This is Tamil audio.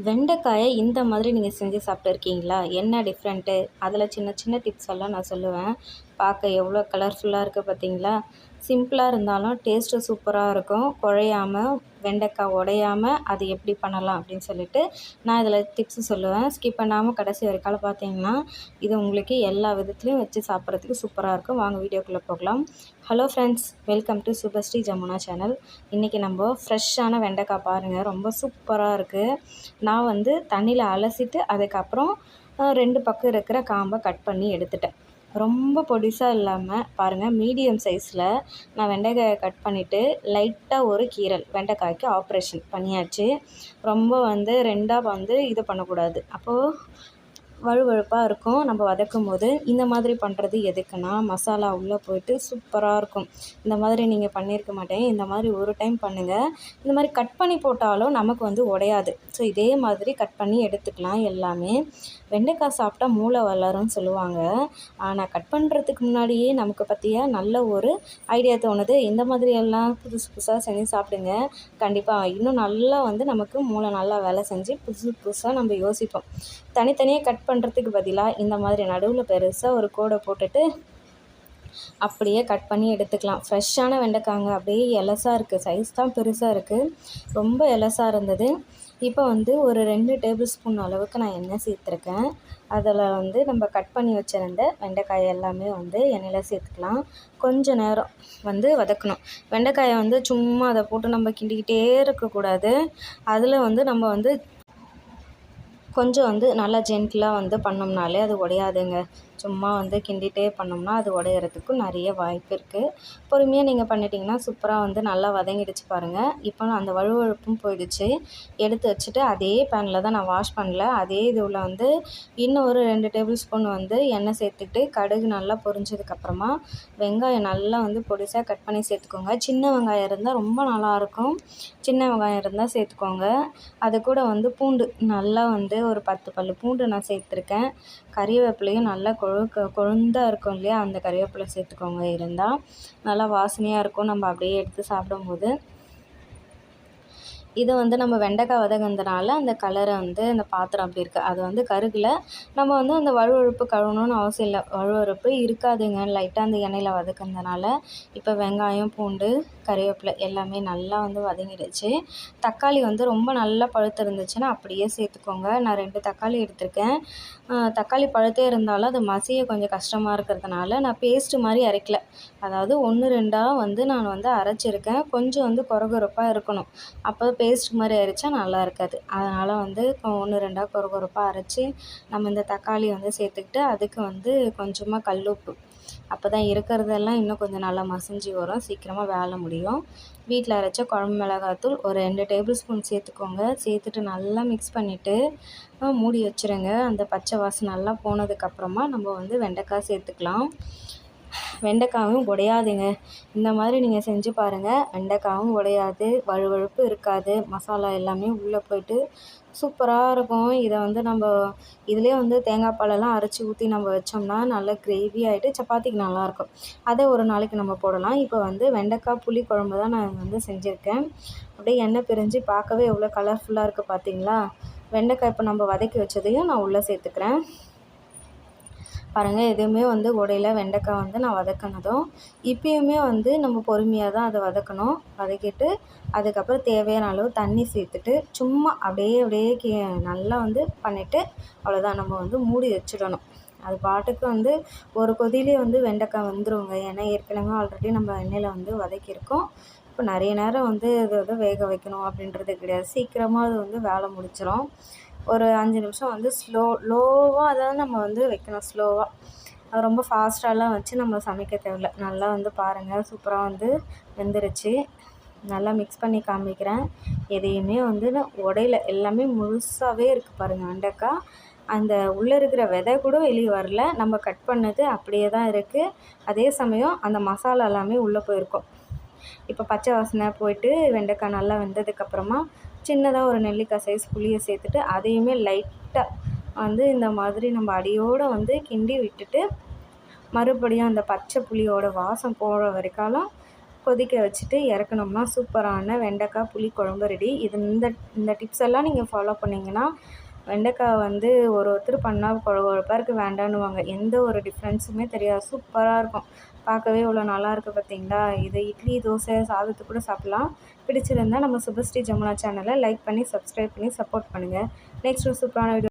வெண்டைக்காயை இந்த மாதிரி நீங்கள் செஞ்சு சாப்பிட்டுருக்கீங்களா? என்ன டிஃப்ரெண்ட்டு? அதில் சின்ன சின்ன டிப்ஸ் எல்லாம் நான் சொல்லுவேன். பார்க்க எவ்வளோ கலர்ஃபுல்லாக இருக்குது பார்த்தீங்களா? சிம்பிளாக இருந்தாலும் டேஸ்ட்டு சூப்பராக இருக்கும். குழையாம, வெண்டைக்காய் உடையாம அது எப்படி பண்ணலாம் அப்படின்னு சொல்லிட்டு நான் இதில் டிப்ஸு சொல்லுவேன். ஸ்கிப் பண்ணாமல் கடைசி வரைக்கும் பார்த்தீங்கன்னா, இது உங்களுக்கு எல்லா விதத்துலேயும் வச்சு சாப்பிட்றதுக்கு சூப்பராக இருக்கும். வாங்க வீடியோக்குள்ளே போகலாம். Hello friends, welcome to Subhashree Jamuna channel. இன்றைக்கி நம்ம ஃப்ரெஷ்ஷான வெண்டைக்காய் பாருங்கள், ரொம்ப சூப்பராக இருக்குது. நான் வந்து தண்ணியில் அலசிட்டு அதுக்கப்புறம் 2 பக்கம் இருக்கிற காம்பை கட் பண்ணி எடுத்துட்டேன். ரொம்ப பொடிசாக இல்லாமல் பாருங்கள், மீடியம் சைஸில் நான் வெண்டைக்காயை கட் பண்ணிவிட்டு லைட்டாக ஒரு கீரல் வெண்டைக்காய்க்கு ஆப்ரேஷன் பண்ணியாச்சு. ரொம்ப வந்து 2ஆக வந்து இது பண்ணக்கூடாது, அப்போது வழுவழுப்பாக இருக்கும். நம்ம வதக்கும் போது இந்த மாதிரி பண்ணுறது எதுக்குன்னா, மசாலா உள்ளே போய்ட்டு சூப்பராக இருக்கும். இந்த மாதிரி நீங்கள் பண்ணியிருக்க மாட்டேன், இந்த மாதிரி ஒரு டைம் பண்ணுங்கள். இந்த மாதிரி கட் பண்ணி போட்டாலும் நமக்கு வந்து உடையாது. ஸோ இதே மாதிரி கட் பண்ணி எடுத்துக்கலாம் எல்லாமே. வெண்டைக்காய் சாப்பிட்டா மூளை வளரும்னு சொல்லுவாங்க. ஆனால் கட் பண்ணுறதுக்கு முன்னாடியே நமக்கு பற்றியா நல்ல ஒரு ஐடியா தோணுது. இந்த மாதிரியெல்லாம் புதுசு புதுசாக செஞ்சு சாப்பிடுங்க. கண்டிப்பாக இன்னும் நல்லா வந்து நமக்கு மூளை நல்லா வேலை செஞ்சு புதுசு புதுசாக நம்ம யோசிப்போம். தனித்தனியாக கட் பண்ணுறதுக்கு பதிலாக இந்த மாதிரி நடுவில் பெருசாக ஒரு கோடை போட்டுட்டு அப்படியே கட் பண்ணி எடுத்துக்கலாம். ஃப்ரெஷ்ஷான வெண்டைக்காங்க, அப்படியே எலசாக இருக்குது. சைஸ் தான் பெருசாக இருக்குது, ரொம்ப எலசாக இருந்தது. இப்போ வந்து ஒரு 2 டேபிள் ஸ்பூன் அளவுக்கு நான் எண்ணெய் சேர்த்துருக்கேன். அதில் வந்து நம்ம கட் பண்ணி வச்சுருந்த வெண்டைக்காய் எல்லாமே வந்து எண்ணெயில் சேர்த்துக்கலாம். கொஞ்சம் நேரம் வந்து வதக்கணும். வெண்டைக்காயை வந்து சும்மா அதை போட்டு நம்ம கிண்டிக்கிட்டே இருக்கக்கூடாது. அதில் வந்து நம்ம வந்து கொஞ்சம் வந்து நல்லா ஜென்டிலாக வந்து பண்ணோம்னாலே அது உடையாதுங்க. சும்மா வந்து கிண்டிகிட்டே பண்ணோம்னா அது உடையறதுக்கும் நிறைய வாய்ப்பு இருக்குது. பொறுமையாக நீங்கள் பண்ணிட்டீங்கன்னா சூப்பராக வந்து நல்லா வதங்கிடுச்சு பாருங்கள். இப்போ அந்த வழுவழுப்பும் போயிடுச்சு. எடுத்து வச்சுட்டு அதே பேனில் தான் நான் வாஷ் பண்ணல, அதே இதுவில் வந்து இன்னும் ஒரு 2 டேபிள் ஸ்பூன் வந்து எண்ணெய் சேர்த்துட்டு கடுகு நல்லா பொரிஞ்சதுக்கப்புறமா வெங்காயம் நல்லா வந்து பொடிசாக கட் பண்ணி சேர்த்துக்கோங்க. சின்ன வெங்காயம் இருந்தால் ரொம்ப நல்லாயிருக்கும். சின்ன வெங்காயம் இருந்தால் சேர்த்துக்கோங்க. அது கூட வந்து பூண்டு நல்லா வந்து ஒரு 10 பல்லு பூண்டு நான் சேர்த்துருக்கேன். கறிவேப்பிலையும் நல்லா கொழுந்தாக இருக்கும் இல்லையா, அந்த கறிவேப்பிலை சேர்த்துக்கோங்க. இருந்தால் நல்லா வாசனையாக இருக்கும் நம்ம அப்படியே எடுத்து சாப்பிடும்போது. இது வந்து நம்ம வெண்டைக்காய் வதங்கினதுனால அந்த கலரை வந்து அந்த பாத்திரம் அப்படி இருக்குது. அது வந்து கருகல. நம்ம வந்து அந்த வழுவழுப்பு கழுவணும்னு அவசியம் இல்லை. வழுவழுப்பு இருக்காதுங்க, லைட்டாக அந்த எண்ணெயில் வதக்கினதுனால. இப்போ வெங்காயம், பூண்டு, கறிவேப்பிலை எல்லாமே நல்லா வந்து வதங்கிடுச்சு. தக்காளி வந்து ரொம்ப நல்லா பழுத்து இருந்துச்சுன்னா அப்படியே சேர்த்துக்கோங்க. நான் 2 தக்காளி எடுத்திருக்கேன். தக்காளி பழுத்தே இருந்தாலும் அது மசிய கொஞ்சம் கஷ்டமாக இருக்கிறதுனால நான் பேஸ்ட்டு மாதிரி அரைக்கல. அதாவது 1, 2ஆக வந்து நான் வந்து அரைச்சிருக்கேன். கொஞ்சம் வந்து கொரகொரப்பாக இருக்கணும். அப்போ பேஸ்ட் மாதிரி அரைச்சா நல்லா இருக்காது. அதனால் வந்து 1, 2ஆக கொரகொரப்பாக அரைச்சி நம்ம இந்த தக்காளி வந்து சேர்த்துக்கிட்டு அதுக்கு வந்து கொஞ்சமாக கல்லுப்பு. அப்போ தான் இருக்கிறதெல்லாம் இன்னும் கொஞ்சம் நல்லா மசிஞ்சு வரும், சீக்கிரமாக வேலை முடியும். வீட்டில் அரைச்ச குழம்பு மிளகாத்தூள் ஒரு 2 டேபிள் ஸ்பூன் சேர்த்துக்கோங்க. சேர்த்துட்டு நல்லா மிக்ஸ் பண்ணிவிட்டு மூடி வச்சுருங்க. அந்த பச்சை வாசனை நல்லா போனதுக்கப்புறமா நம்ம வந்து வெண்டைக்காய் சேர்த்துக்கலாம். வெண்டைக்காயும் உடையாதுங்க. இந்த மாதிரி நீங்கள் செஞ்சு பாருங்கள். வெண்டைக்காயும் உடையாது, வழுவழுப்பு இருக்காது. மசாலா எல்லாமே உள்ளே போய்ட்டு சூப்பராக இருக்கும். இதை வந்து நம்ம இதிலே வந்து தேங்காய் பாலெல்லாம் அரைச்சி ஊற்றி நம்ம வச்சோம்னா நல்லா கிரேவி ஆகிட்டு சப்பாத்திக்கு நல்லாயிருக்கும். அதை ஒரு நாளைக்கு நம்ம போடலாம். இப்போ வந்து வெண்டைக்காய் புளி குழம்பு தான் நான் வந்து செஞ்சுருக்கேன். அப்படியே எண்ணெய் பிரிஞ்சு பார்க்கவே எவ்வளோ கலர்ஃபுல்லாக இருக்குது பார்த்தீங்களா? வெண்டைக்காய் இப்போ நம்ம வதக்கி வச்சதையும் நான் உள்ளே சேர்த்துக்கிறேன். பாருங்கள், எதுவுமே வந்து உடையில. வெண்டைக்காய் வந்து நான் வதக்கினதும் இப்பயுமே வந்து நம்ம பொறுமையாக தான் அதை வதக்கணும். வதக்கிட்டு அதுக்கப்புறம் தேவையான அளவு தண்ணி சேர்த்துட்டு சும்மா அப்படியே நல்லா வந்து பண்ணிவிட்டு அவ்வளோதான், நம்ம வந்து மூடி வச்சிடணும். அது பாட்டுக்கு வந்து ஒரு கொதியிலே வந்து வெண்டைக்காய் வந்துருங்க. ஏன்னா ஏற்கனவே ஆல்ரெடி நம்ம எண்ணெயில் வந்து வதக்கியிருக்கோம். இப்போ நிறைய நேரம் வந்து இதை வந்து வேக வைக்கணும் அப்படின்றது கிடையாது. சீக்கிரமாக அது வந்து வேலை முடிச்சிடும். ஒரு 5 நிமிஷம் வந்து லோவாக தான் நம்ம வந்து வைக்கணும். ஸ்லோவாக, அது ரொம்ப ஃபாஸ்ட்டாலாம் வச்சு நம்ம சமைக்க தேவையில்ல. நல்லா வந்து பாருங்கள், சூப்பராக வந்து வெந்துருச்சு. நல்லா மிக்ஸ் பண்ணி காமிக்கிறேன். எதையுமே வந்து உடையில, எல்லாமே முழுசாகவே இருக்குது பாருங்கள் வெண்டைக்காய். அந்த உள்ளே இருக்கிற விதை கூட வெளியே வரல. நம்ம கட் பண்ணது அப்படியே தான் இருக்குது. அதே சமயம் அந்த மசாலா எல்லாமே உள்ளே போயிருக்கும். இப்போ பச்சை வாசனை போயிட்டு வெண்டைக்காய் நல்லா வெந்ததுக்கப்புறமா சின்னதாக ஒரு நெல்லிக்காய் சைஸ் புளியை சேர்த்துட்டு அதையுமே லைட்டாக வந்து இந்த மாதிரி நம்ம அடியோடு வந்து கிண்டி விட்டுட்டு மறுபடியும் அந்த பச்சை புளியோட வாசம் போகிற வரைக்காலும் கொதிக்க வச்சுட்டு இறக்கணும்னா சூப்பரான வெண்டைக்காய் புளிக்குழம்பு ரெடி. இந்த டிப்ஸ் எல்லாம் நீங்கள் ஃபாலோ பண்ணிங்கன்னா வெண்டைக்காய் வந்து ஒருத்தர் பண்ணால் குழகுழப்பாக இருக்குது வேண்டான்னுவாங்க. எந்த ஒரு டிஃப்ரென்ஸுமே தெரியாது, சூப்பராக இருக்கும். பார்க்கவே இவ்வளோ நல்லாயிருக்கு பார்த்தீங்களா. இது இட்லி, தோசை, சாதத்துக்கு கூட சாப்பிட்லாம். பிடிச்சிருந்தால் நம்ம சுபஸ்ரீ ஜமுனா சேனலை லைக் பண்ணி சப்ஸ்கிரைப் பண்ணி சப்போர்ட் பண்ணுங்கள். நெக்ஸ்ட் ஒரு சூப்பரான வீடியோ